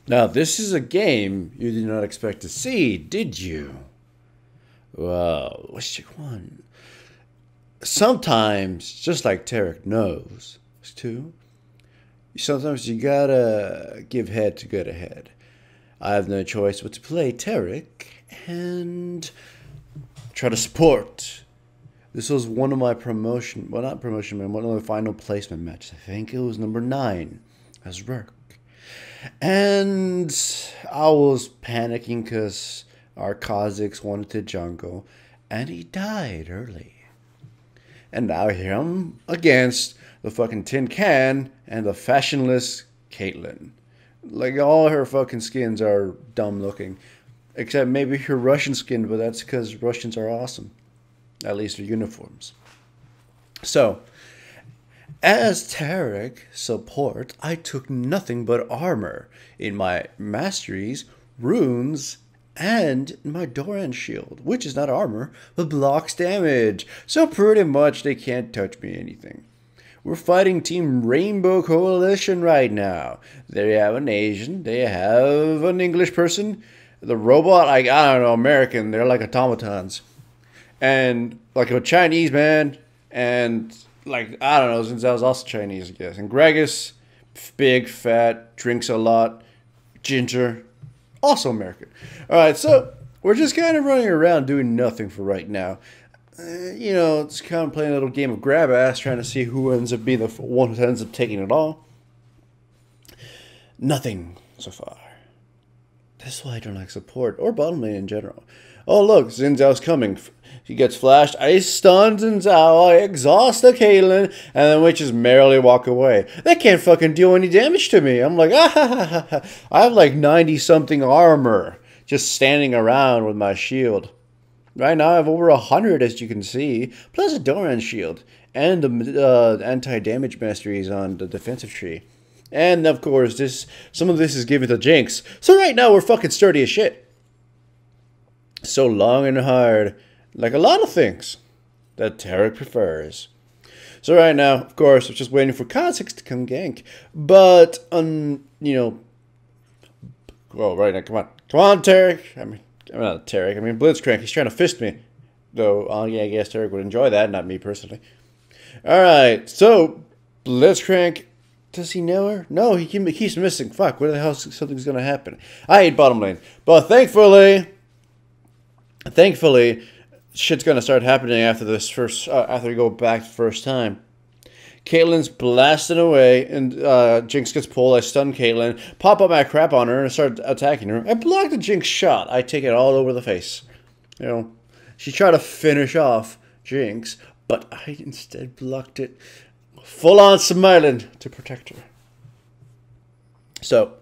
Now, this is a game you did not expect to see, did you? Well, which one? Sometimes, just like Taric knows, too, sometimes you gotta give head to get ahead. I have no choice but to play Taric and try to support. This was one of my promotion, well, not promotion, man, one of the final placement matches. I think it was number 9 as Rook. And I was panicking because our Kazakhs wanted to jungle, and he died early. And now here I'm against the fucking tin can and the fashionless Caitlyn. Like, all her fucking skins are dumb looking. Except maybe her Russian skin, but that's because Russians are awesome. At least their uniforms. So, as Taric support, I took nothing but armor in my masteries, runes, and my Doran shield, which is not armor, but blocks damage. So pretty much they can't touch me anything. We're fighting Team Rainbow Coalition right now. They have an Asian, they have an English person, the robot, like, I don't know, American, they're like automatons. And like a Chinese man, and like, I don't know, since I was also Chinese, I guess. And Gregus, big, fat, drinks a lot, ginger, also American. Alright, so we're just kind of running around doing nothing for right now. You know, it's kind of playing a little game of grab ass, trying to see who ends up being the one who ends up taking it all. Nothing so far. That's why I don't like support, or bottom lane in general. Oh look, Xin Zhao's coming. He gets flashed, I stun Xin Zhao, I exhaust the Caitlyn, and then we just merrily walk away. They can't fucking do any damage to me. I'm like, ah ha ha ha ha. I have like 90-something armor, just standing around with my shield. Right now I have over 100, as you can see, plus a Doran shield, and the anti-damage masteries on the defensive tree. And of course, some of this is given to Jinx. So right now we're fucking sturdy as shit. So long and hard, like a lot of things that Taric prefers. So right now, of course, we're just waiting for Kazakhs to come gank. But, you know, well, right now, come on, Taric. I'm not Taric. I mean, Blitzcrank. He's trying to fist me, though. Yeah, I guess Taric would enjoy that, not me personally. All right, so Blitzcrank. Does he know her? No, he keeps missing. Fuck, where the hell something's gonna happen? I hate bottom lane, but thankfully, shit's gonna start happening after this first. After we go back the first time. Caitlyn's blasting away, and Jinx gets pulled. I stun Caitlyn, pop up my crap on her, and start attacking her. I block the Jinx shot. I take it all over the face. You know, she tried to finish off Jinx, but I instead blocked it. Full on smiling to protect her. So,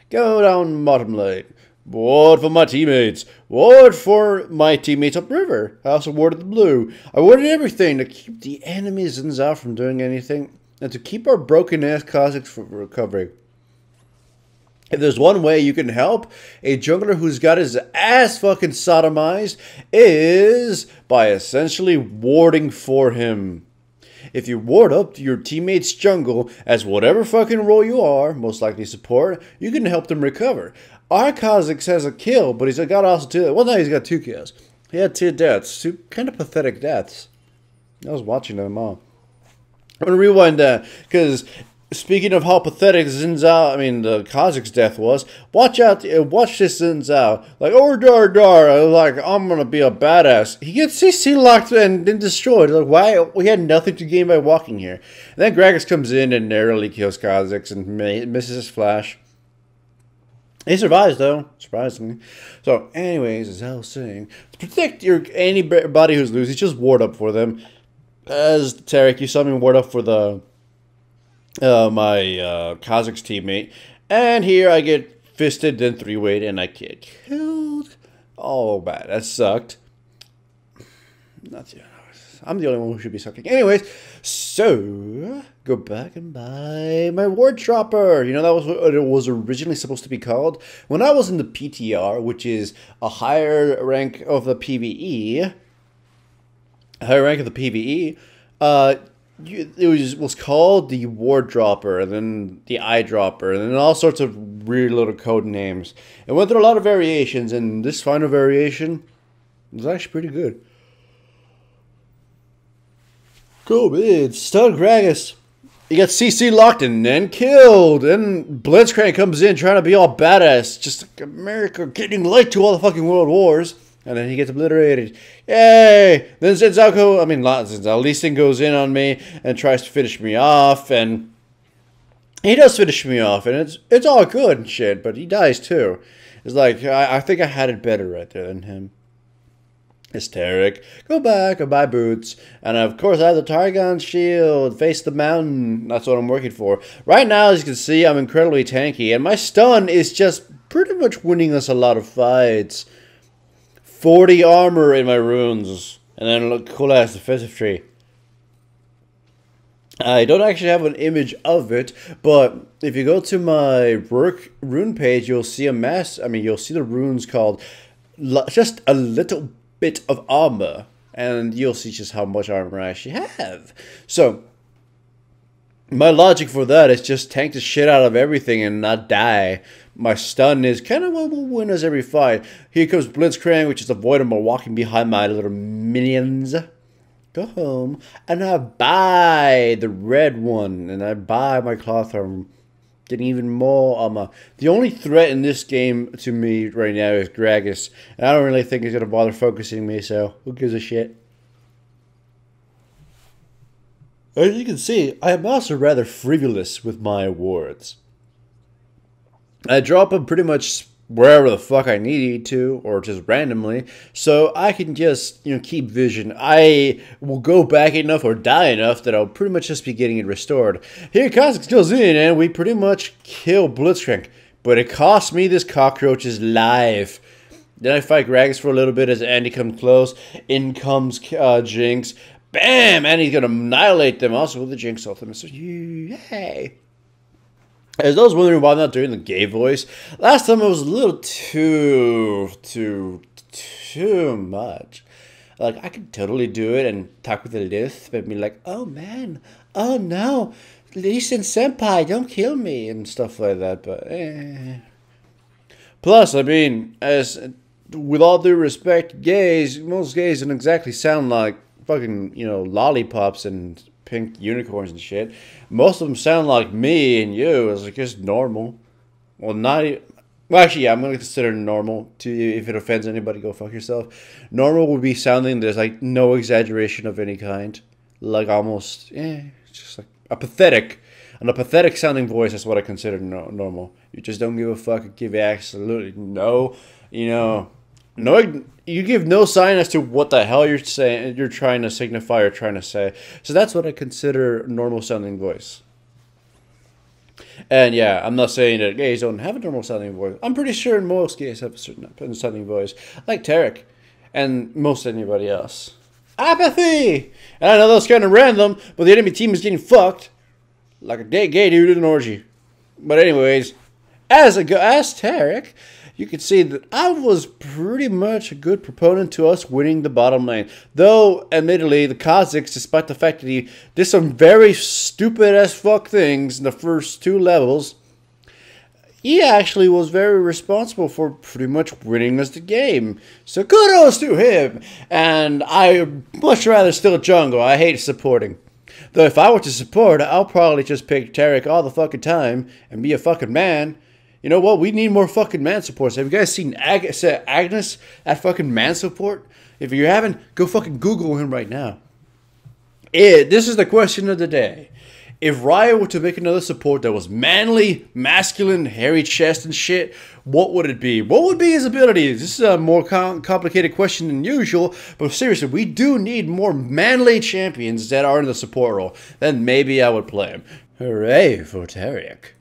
go down bottom lane. Ward for my teammates. Ward for my teammates upriver. I also warded the blue. I warded everything to keep the enemies in Zao from doing anything, and to keep our broken ass Kazakhs from recovering. If there's one way you can help a jungler who's got his ass fucking sodomized, is by essentially warding for him. If you ward up to your teammate's jungle as whatever fucking role you are, most likely support, you can help them recover. Our Kazakhs has a kill, but he's got also 2. Well, no, he's got 2 kills. He had 2 deaths, 2 kind of pathetic deaths. I was watching them all. I'm gonna rewind that because speaking of how pathetic Xin Zhao, I mean the Kazakh's death was. Watch this Xin Zhao. Like, oh dar, like I'm gonna be a badass. He gets CC locked and then destroyed. Like, why? We had nothing to gain by walking here. And then Gragas comes in and narrowly kills Kazakhs and misses his flash. He survives though, surprisingly. So, anyways, as I was saying, to protect anybody who's losing, just ward up for them. As Taric, you saw me ward up for the my Kazakhs teammate, and here I get fisted, then 3-wayed, and I get killed. Oh, bad. That sucked. I'm the only one who should be sucking. Anyways, so go back and buy my ward dropper. You know, that was what it was originally supposed to be called. When I was in the PTR, which is a higher rank of the PvE, was called the Ward Dropper, and then the Eye Dropper, and then all sorts of weird little code names. It went through a lot of variations, and this final variation was actually pretty good. Cool, man. Stun Gragas. He got CC locked and then killed. And Blitzcrank comes in trying to be all badass. Just like America getting light to all the fucking world wars. And then he gets obliterated. Yay! Then Zenzaku, not Zenzaku, Lee Sin goes in on me and tries to finish me off. And he does finish me off. And it's all good and shit. But he dies too. It's like, I think I had it better right there than him. It's Taric. Go back and buy boots. And of course I have the Targon shield. Face the mountain. That's what I'm working for. Right now, as you can see, I'm incredibly tanky. And my stun is just pretty much winning us a lot of fights. 40 armor in my runes. And then look cool ass defensive tree. I don't actually have an image of it, but if you go to my work rune page, you'll see you'll see the runes called just a little bit of armor, and you'll see just how much armor I actually have. So my logic for that is just tank the shit out of everything and not die. My stun is kind of what will win us every fight. Here comes Blitzcrank, which is avoidable walking behind my little minions. Go home, and I buy the red one, and I buy my cloth armor. Getting even more armor. The only threat in this game to me right now is Gragas. And I don't really think he's going to bother focusing me, so who gives a shit? As you can see, I am also rather frivolous with my awards. I drop them pretty much wherever the fuck I need to, or just randomly, so I can just, keep vision. I will go back enough or die enough that I'll pretty much just be getting it restored. Here Kha'Zix goes in, and we pretty much kill Blitzcrank, but it cost me this cockroach's life. Then I fight Gragas for a little bit as Andy comes close. In comes Jinx. Bam! And he's gonna annihilate them also with the Jinx ultimate. So, yay! As those wondering why I'm not doing the gay voice, last time it was a little too much. Like, I could totally do it and talk with a lisp and be like, oh man, oh no, Lee Sin Senpai, don't kill me, and stuff like that, but Plus, as with all due respect, most gays don't exactly sound like fucking, lollipops and pink unicorns and shit. Most of them sound like me and you. It's like just normal. Well, actually, yeah, I'm gonna consider normal. To you, if it offends anybody, go fuck yourself. Normal would be sounding there's like no exaggeration of any kind, like almost it's just like a pathetic sounding voice. That's what I consider normal. You just don't give a fuck. Give absolutely no, no, you give no sign as to what the hell you're saying, you're trying to signify or trying to say. So that's what I consider normal sounding voice. And yeah, I'm not saying that gays don't have a normal sounding voice. I'm pretty sure most gays have a certain sounding voice, like Taric, and most anybody else. Apathy! And I know that's kind of random, but the enemy team is getting fucked like a gay dude in an orgy. But anyways, as Taric, you can see that I was pretty much a good proponent to us winning the bottom lane. Though, admittedly, the Kha'Zix, despite the fact that he did some very stupid as fuck things in the first 2 levels, he actually was very responsible for pretty much winning us the game. So kudos to him. And I much rather still jungle. I hate supporting. Though if I were to support, I'll probably just pick Taric all the fucking time and be a fucking man. You know what? We need more fucking man supports. Have you guys seen Agnes at fucking man support? If you haven't, go fucking Google him right now. This is the question of the day. If Riot were to make another support that was manly, masculine, hairy chest and shit, what would it be? What would be his abilities? This is a more complicated question than usual, but seriously, we do need more manly champions that are in the support role. Then maybe I would play him. Hooray for Taric.